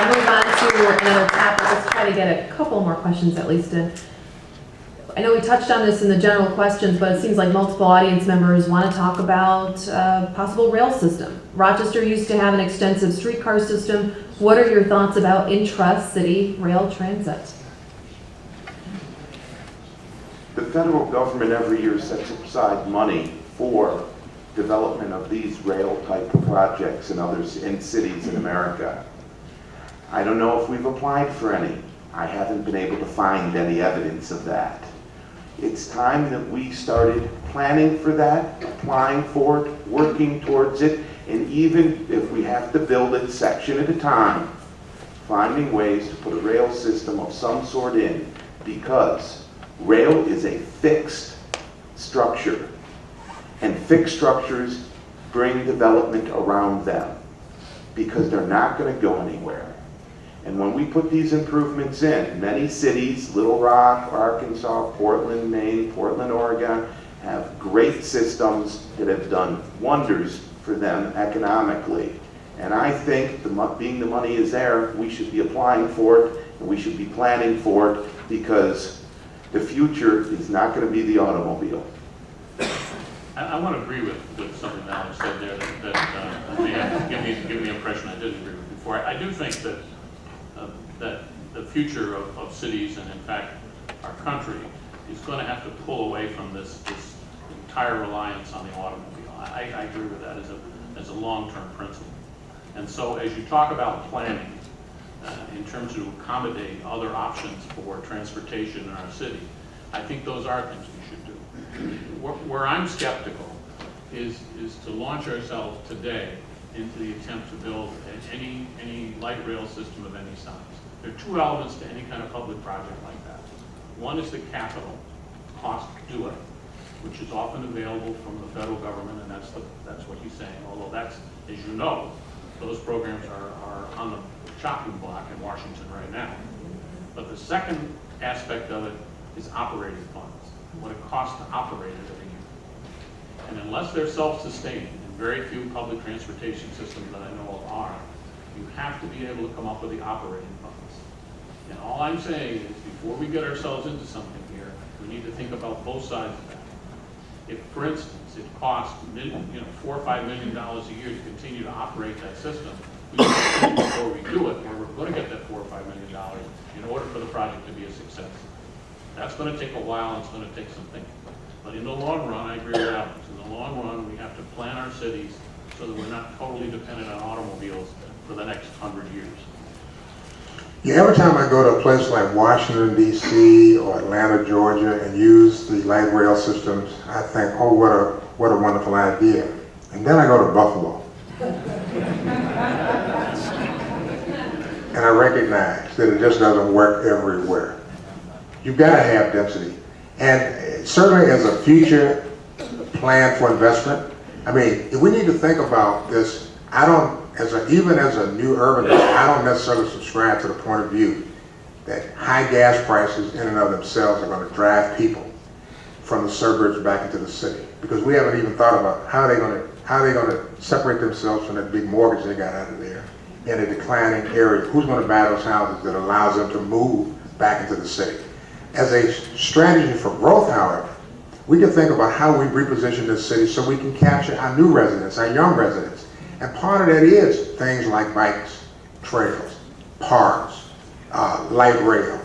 move on to another topic. Let's try to get a couple more questions at least in. I know we touched on this in the general questions, but it seems like multiple audience members want to talk about possible rail system. Rochester used to have an extensive streetcar system. What are your thoughts about intra-city rail transit? The federal government every year sets aside money for development of these rail-type projects and others in cities in America. I don't know if we've applied for any. I haven't been able to find any evidence of that. It's time that we started planning for that, applying for it, working towards it, and even if we have to build it section at a time, finding ways to put a rail system of some sort in, because rail is a fixed structure, and fixed structures bring development around them because they're not going to go anywhere. And when we put these improvements in, many cities, Little Rock, Arkansas, Portland, Maine, Portland, Oregon, have great systems that have done wonders for them economically. And I think, being the money is there, we should be applying for it, and we should be planning for it, because the future is not going to be the automobile. I want to agree with something that Alex said there that may have give me the impression I didn't agree with before. I do think that the future of cities, and in fact our country, is going to have to pull away from this entire reliance on the automobile. I agree with that as a long-term principle. And so as you talk about planning in terms to accommodate other options for transportation in our city, I think those are things we should do. Where I'm skeptical is to launch ourselves today into the attempt to build any light rail system of any size. There are two elements to any kind of public project like that. One is the capital cost to do it, which is often available from the federal government, and that's what he's saying. Although that's, as you know, those programs are on the chopping block in Washington right now. But the second aspect of it is operating funds, what it costs to operate it every year. And unless they're self-sustaining, and very few public transportation systems that I know of are, you have to be able to come up with the operating funds. And all I'm saying is, before we get ourselves into something here, we need to think about both sides of that. If, for instance, it costs $4 or $5 million a year to continue to operate that system, we need to think before we do it, where we're going to get that $4 or $5 million in order for the project to be a success. That's going to take a while, and it's going to take some thinking. But in the long run, I agree with Alex. In the long run, we have to plan our cities so that we're not totally dependent on automobiles for the next 100 years. Yeah, every time I go to a place like Washington, D.C. or Atlanta, Georgia, and use the light rail systems, I think, oh, what a wonderful idea. And then I go to Buffalo. And I recognize that it just doesn't work everywhere. You've got to have density. And certainly as a future plan for investment, I mean, we need to think about this. Even as a new urbanist, I don't necessarily subscribe to the point of view that high gas prices in and of themselves are going to drive people from the suburbs back into the city. Because we haven't even thought about how are they going to separate themselves from that big mortgage they got out of there in a declining area. Who's going to buy those houses that allows them to move back into the city? As a strategy for growth, however, we can think about how we reposition this city so we can capture our new residents, our young residents. And part of that is things like bikes, trails, parks, light rail,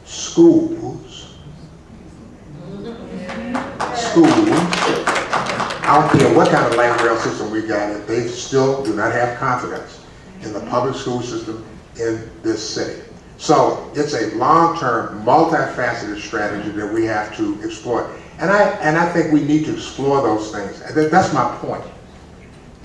schools. I don't care what kind of light rail system we got, they still do not have confidence in the public school system in this city. So it's a long-term, multifaceted strategy that we have to explore. And I think we need to explore those things. That's my point.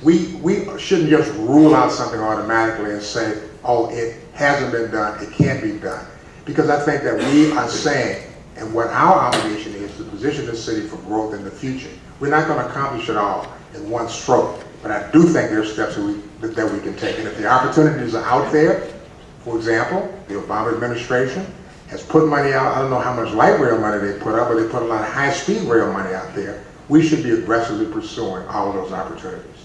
We shouldn't just rule out something automatically and say, oh, it hasn't been done, it can't be done. Because I think that we are saying, and what our obligation is to position this city for growth in the future. We're not going to accomplish it all in one stroke, but I do think there are steps that we can take. And if the opportunities are out there, for example, the Obama administration has put money out. I don't know how much light rail money they put out, but they put a lot of high-speed rail money out there. We should be aggressively pursuing all of those opportunities.